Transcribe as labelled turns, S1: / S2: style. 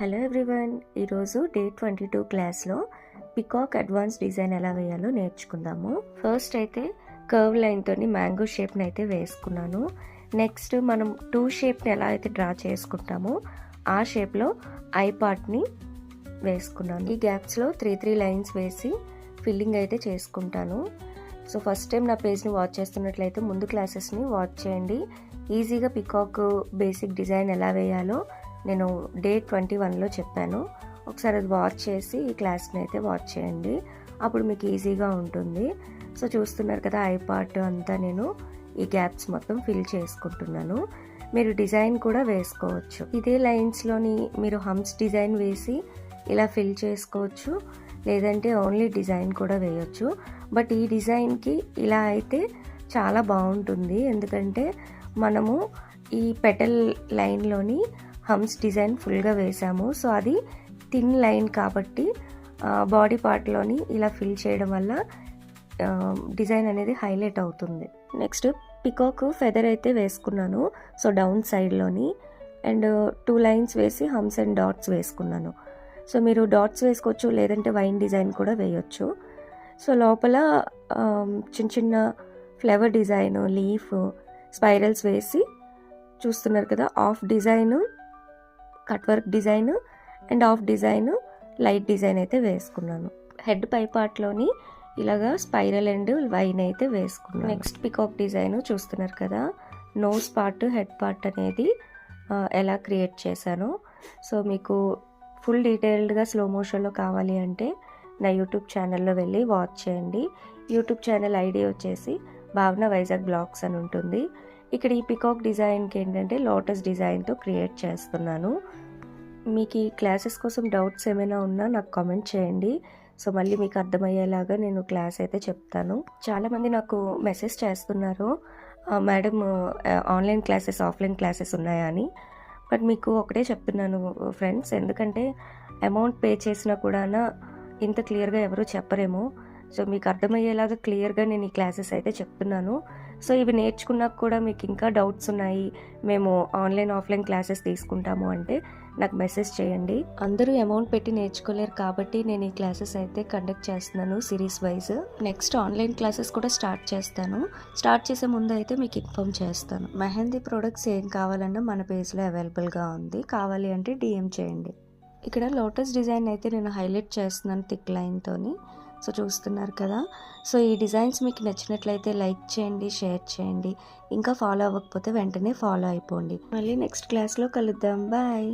S1: Hello everyone, ఈరోజు day 22 క్లాస్లో peacock advance design ఎలా వేయాలో నేర్చుకుందాము. ఫస్ట్ అయితే కర్వ్ లైన్తో మ్యాంగో షేప్ని అయితే వేసుకున్నాను. నెక్స్ట్ మనం 2 షేప్ని ఎలా అయితే డ్రా చేసుకుంటామో ఆ షేప్లో ఐ పార్ట్ని వేసుకున్నాను. ఈ గ్యాప్స్లో 3 లైన్స్ వేసి ఫిల్లింగ్ అయితే చేసుకుంటాను. సో ఫస్ట్ టైం నా పేజ్ని వాచ్ చేస్తున్నట్లయితే ముందు క్లాసెస్ని వాచ్ చేయండి. ఈజీగా పికాక్ బేసిక్ డిజైన్ ఎలా వేయాలో నేను డే 21లో చెప్పాను. ఒకసారి అది వాచ్ చేసి ఈ క్లాస్ని అయితే వాచ్ చేయండి, అప్పుడు మీకు ఈజీగా ఉంటుంది. సో చూస్తున్నారు కదా, ఐ పార్ట్ అంతా నేను ఈ గ్యాప్స్ మొత్తం ఫిల్ చేసుకుంటున్నాను. మీరు డిజైన్ కూడా వేసుకోవచ్చు. ఇదే లైన్స్లోని మీరు హమ్స్ డిజైన్ వేసి ఇలా ఫిల్ చేసుకోవచ్చు, లేదంటే ఓన్లీ డిజైన్ కూడా వేయొచ్చు. బట్ ఈ డిజైన్కి ఇలా అయితే చాలా బాగుంటుంది, ఎందుకంటే మనము ఈ పెటల్ లైన్లోని హమ్స్ డిజైన్ ఫుల్గా వేసాము. సో అది థిన్ లైన్ కాబట్టి బాడీ పార్ట్లోని ఇలా ఫిల్ చేయడం వల్ల డిజైన్ అనేది హైలైట్ అవుతుంది. నెక్స్ట్ పికాక్ ఫెదర్ అయితే వేసుకున్నాను. సో డౌన్ సైడ్లోని అండ్ 2 లైన్స్ వేసి హమ్స్ అండ్ డాట్స్ వేసుకున్నాను. సో మీరు డాట్స్ వేసుకోవచ్చు, లేదంటే వైన్ డిజైన్ కూడా వేయొచ్చు. సో లోపల చిన్న చిన్న ఫ్లవర్ డిజైన్, లీఫ్, స్పైరల్స్ వేసి చూస్తున్నారు కదా, half design cut work design and half design light design అయితే వేసుకున్నాను. హెడ్ పై పార్ట్లోని ఇలాగా స్పైరల్ అండ్ వైన్ అయితే వేసుకున్నాను. నెక్స్ట్ పికాక్ డిజైన్ చూస్తున్నారు కదా, నోస్ పార్ట్, హెడ్ పార్ట్ అనేది ఎలా క్రియేట్ చేశానో. సో మీకు ఫుల్ డీటెయిల్డ్గా స్లో మోషన్లో కావాలి అంటే నా యూట్యూబ్ ఛానల్లో వెళ్ళి వాచ్ చేయండి. యూట్యూబ్ ఛానల్ ఐడి వచ్చేసి భావన వైజాగ్ బ్లాగ్స్ అని ఉంటుంది. ఇక్కడ ఈ పికాక్ డిజైన్కి ఏంటంటే లోటస్ డిజైన్తో క్రియేట్ చేస్తున్నాను. మీకు ఈ క్లాసెస్ కోసం డౌట్స్ ఏమైనా ఉన్నా నాకు కామెంట్ చేయండి. సో మళ్ళీ మీకు అర్థమయ్యేలాగా నేను క్లాస్ అయితే చెప్తాను. చాలామంది నాకు మెసేజ్ చేస్తున్నారు, madam online classes, offline classes ఉన్నాయా అని. బట్ మీకు ఒకటే చెప్తున్నాను ఫ్రెండ్స్, ఎందుకంటే అమౌంట్ పే చేసినా కూడా ఇంత క్లియర్గా ఎవరు చెప్పరేమో. సో మీకు అర్థమయ్యేలాగా క్లియర్గా నేను ఈ క్లాసెస్ అయితే చెప్తున్నాను. సో ఇవి నేర్చుకున్నాక కూడా మీకు ఇంకా డౌట్స్ ఉన్నాయి, మేము ఆన్లైన్ ఆఫ్లైన్ క్లాసెస్ తీసుకుంటాము అంటే నాకు మెసేజ్ చేయండి. అందరూ అమౌంట్ పెట్టి నేర్చుకోలేరు కాబట్టి నేను ఈ క్లాసెస్ అయితే కండక్ట్ చేస్తున్నాను series wise. Next online classes కూడా స్టార్ట్ చేస్తాను. స్టార్ట్ చేసే ముందు అయితే మీకు ఇన్ఫార్మ్ చేస్తాను. మెహందీ ప్రొడక్ట్స్ ఏం కావాలన్నా మన పేజ్లో అవైలబుల్గా ఉంది, కావాలి అంటే DM చేయండి. ఇక్కడ లోటస్ డిజైన్ అయితే నేను హైలైట్ చేస్తున్నాను థిక్ లైన్తోని. సో చూస్తున్నారు కదా. సో ఈ డిజైన్స్ మీకు నచ్చినట్లయితే లైక్ చేయండి, షేర్ చేయండి. ఇంకా ఫాలో అవ్వకపోతే వెంటనే ఫాలో అయిపోండి. మళ్ళీ నెక్స్ట్ క్లాస్లో కలుద్దాం. బాయ్.